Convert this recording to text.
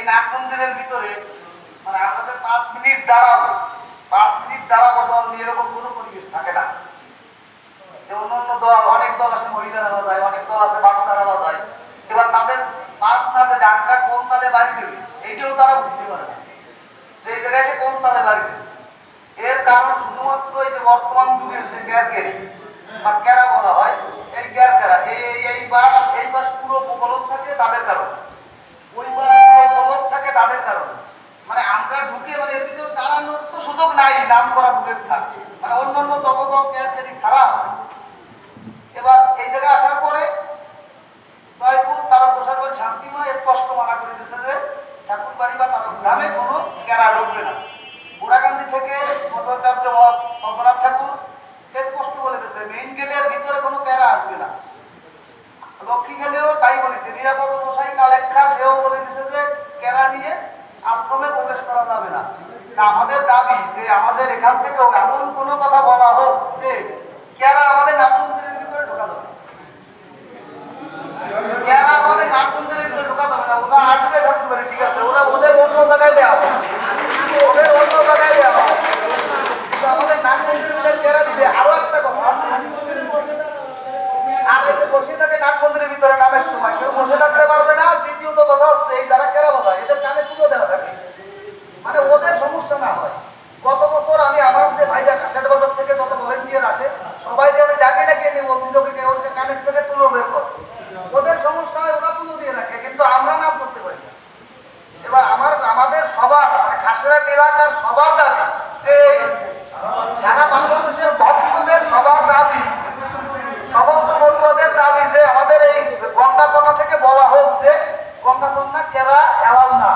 Nut মন্দিরের ভিতরে মানে আমরা যে 5 মিনিট দাঁড়াবো 5 মিনিট দাঁড়াবো দল নিয়ে এরকম কোনো পরিবেশ থাকে না। যে অন্য দল অনেক দল আছে মহিলারা বাজায়, অনেক দল আছে বাচ্চারা বাজায়, এবার তাদের পাঁচ না যে ডাকটা কোন তালে বাড়ি দেবে এইটাও তারা বুঝতে পারে না যে এই জায়গায় এসে কোন তালে বাড়ি দেবে। এর কারণ শুধুমাত্র এই যে বর্তমান যুগের যে ক্যারকেরি বা ক্যারা বলা হয়, এই ক্যারা এই পাশ পুরো প্রবলক থাকে তাদের কারণে, ওই পাশ পুরো প্রবলক থাকে তাদের কারণে। মানে আমরা ঢুকে মানে এর ভিতরে দাঁড়ানোর তো সুযোগ নাই, নাম করা দূরের থাকে, মানে অন্যান্য যত দল ক্যারকেরি ছাড়া আছে। এবার এই জায়গায় আসার পরে জয়পুর তারা প্রসার বাড়ি শান্তিময় স্পষ্ট মানা করে দিয়েছে যে ঠাকুর বাড়ি বা তার গ্রামে কোনো ক্যারা ঢুকবে না। বুড়াকান্দি থেকে মধ্যাচার্য পদ্মনাথ ঠাকুর স্পষ্ট বলে দিয়েছে মেইন গেটের ভিতরে কোনো ক্যারা আসবে না। লক্ষ্মী গেলেও তাই বলেছে, নিরাপদ মশাই কালেক্ষা সেও বলে দিয়েছে যে ক্যারা নিয়ে আশ্রমে প্রবেশ করা যাবে না। আমাদের দাবি যে আমাদের এখান থেকেও এমন কোনো কথা বলা হোক যে ক্যারা আমাদের নাট মন্দিরের ভিতরে ঢোকা যাবে, ক্যারা আমাদের নাট মন্দিরের ভিতরে ঢোকা যাবে না। ওরা আসবে ঠাকুর বাড়ি, ঠিক আছে, ওরা ওদের অন্য জায়গায় দেওয়া হবে, ওদের অন্য জায়গায় দেওয়া হবে, আমাদের নাট মন্দিরের ভিতরে ক্যারা দিবে। আরো একটা কথা, আর এই যে বসে থাকে নাট মন্দিরের ভিতরে নামের সময় কেউ বসে থাকতে পারবে না। দ্বিতীয়ত কথা হচ্ছে এই যারা ক্যারা বাজায় এদের কানে তুলে দেওয়া থাকে, মানে ওদের সমস্যা না হয়। গত বছর আমি আমার যে ভাইরা কাছের বাজার থেকে যত ভলেন্টিয়ার আসে সবাইকে আমি ডাকে ডাকে নিয়ে বলছি ওকে ওকে কানের থেকে তুলো বের কর, ওদের সমস্যা হয় ওরা তুলো দিয়ে রাখে, কিন্তু আমরা নাম করতে পারি না। এবার আমাদের সবার মানে খাসেরহাট এলাকার সবার দাবি যে সারা বাংলাদেশের ভক্তদের সবার দাবি, সমস্ত বন্ধুদের দাবি যে আমাদের এই গঙ্গাচন্না থেকে বলা হোক যে গঙ্গাচন্না ক্যারা এলাও না।